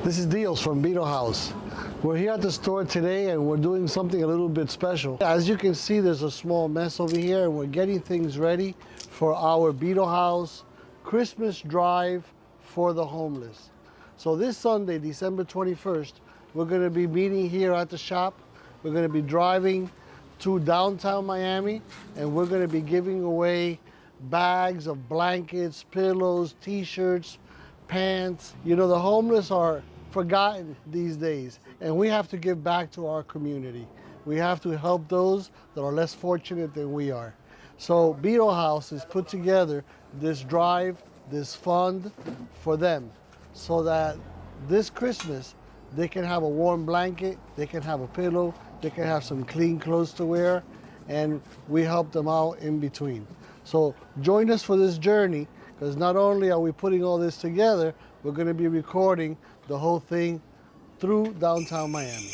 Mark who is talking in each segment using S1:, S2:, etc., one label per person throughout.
S1: This is Dios from Beetlehaus. We're here at the store today and we're doing something a little bit special. As you can see, there's a small mess over here and we're getting things ready for our Beetlehaus Christmas drive for the homeless. So this Sunday, December 21st, we're gonna be meeting here at the shop. We're gonna be driving to downtown Miami and we're gonna be giving away bags of blankets, pillows, t-shirts, pants. You know, the homeless are forgotten these days, and we have to give back to our community. We have to help those that are less fortunate than we are. So Beetlehaus has put together this drive, this fund for them, so that this Christmas they can have a warm blanket, they can have a pillow, they can have some clean clothes to wear, and we help them out in between. So join us for this journey, because not only are we putting all this together, we're going to be recording the whole thing through downtown Miami.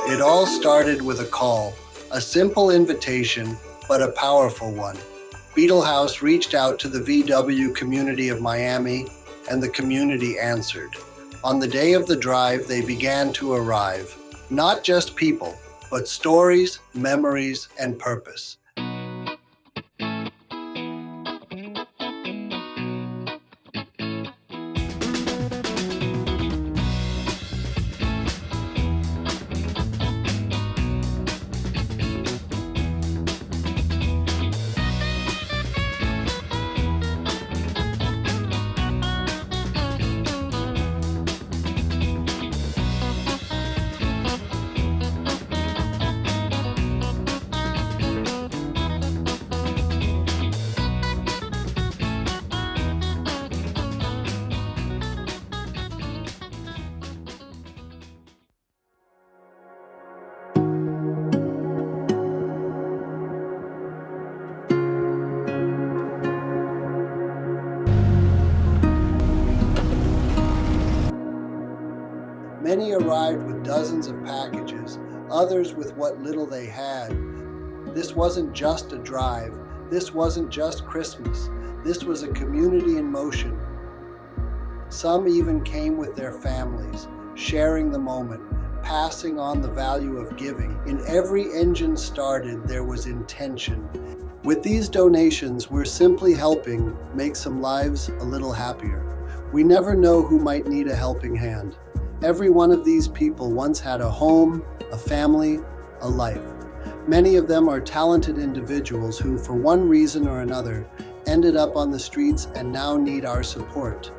S1: It all started with a call, a simple invitation, but a powerful one. Beetlehaus reached out to the VW community of Miami, and the community answered. On the day of the drive, they began to arrive. Not just people, but stories, memories, and purpose. Many arrived with dozens of packages, others with what little they had. This wasn't just a drive. This wasn't just Christmas. This was a community in motion. Some even came with their families, sharing the moment, passing on the value of giving. In every engine started, there was intention. With these donations, we're simply helping make some lives a little happier. We never know who might need a helping hand. Every one of these people once had a home, a family, a life. Many of them are talented individuals who, for one reason or another, ended up on the streets and now need our support.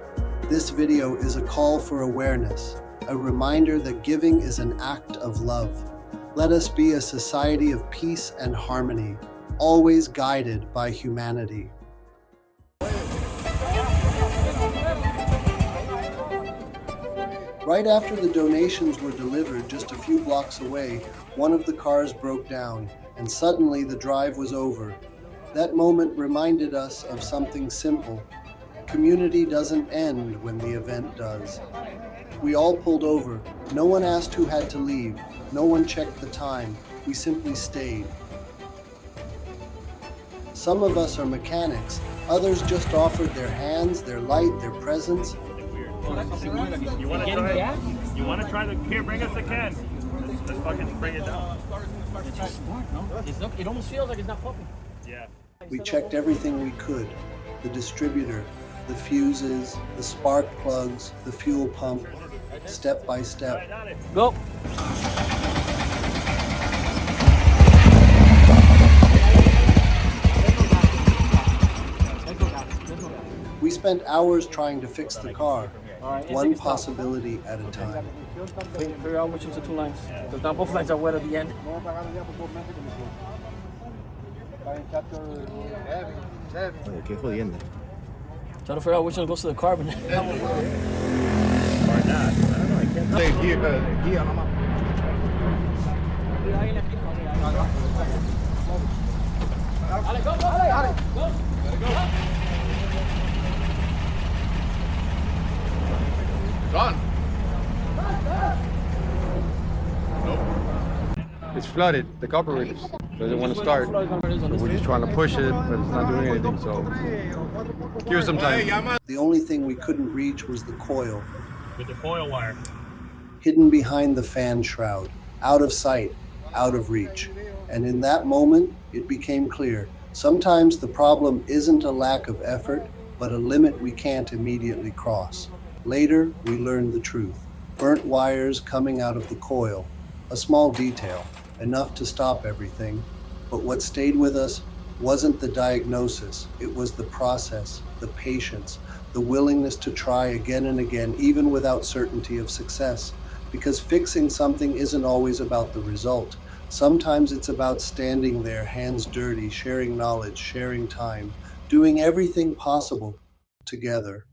S1: This video is a call for awareness, a reminder that giving is an act of love. Let us be a society of peace and harmony, always guided by humanity. Right after the donations were delivered, just a few blocks away, one of the cars broke down, and suddenly the drive was over. That moment reminded us of something simple. Community doesn't end when the event does. We all pulled over. No one asked who had to leave. No one checked the time. We simply stayed. Some of us are mechanics. Others just offered their hands, their light, their presence.
S2: You want to try the, here, bring us the can. Let's fucking bring it down.
S3: It's just smart, no? It almost feels like it's not popping.
S2: Yeah.
S1: We checked everything we could. The distributor, the fuses, the spark plugs, the fuel pump, step by step.
S3: Go.
S1: We spent hours trying to fix the car, one possibility at a time.
S3: Figure out which of the two lines. Because now both lines are wet at the end.
S4: Qué jodiendo.
S3: Try to figure out which one goes to the carbon.
S2: Or not. I don't know. I can't tell.
S5: it's flooded, the copper readers. Doesn't want to start. We're just trying to push it, but it's not doing anything, so give us some time.
S1: The only thing we couldn't reach was the coil,
S2: With the coil wire.
S1: hidden behind the fan shroud, out of sight, out of reach. And in that moment, it became clear. Sometimes the problem isn't a lack of effort, but a limit we can't immediately cross. Later, we learned the truth. Burnt wires coming out of the coil. A small detail, enough to stop everything. But what stayed with us wasn't the diagnosis. It was the process, the patience, the willingness to try again and again, even without certainty of success. Because fixing something isn't always about the result. Sometimes it's about standing there, hands dirty, sharing knowledge, sharing time, doing everything possible together.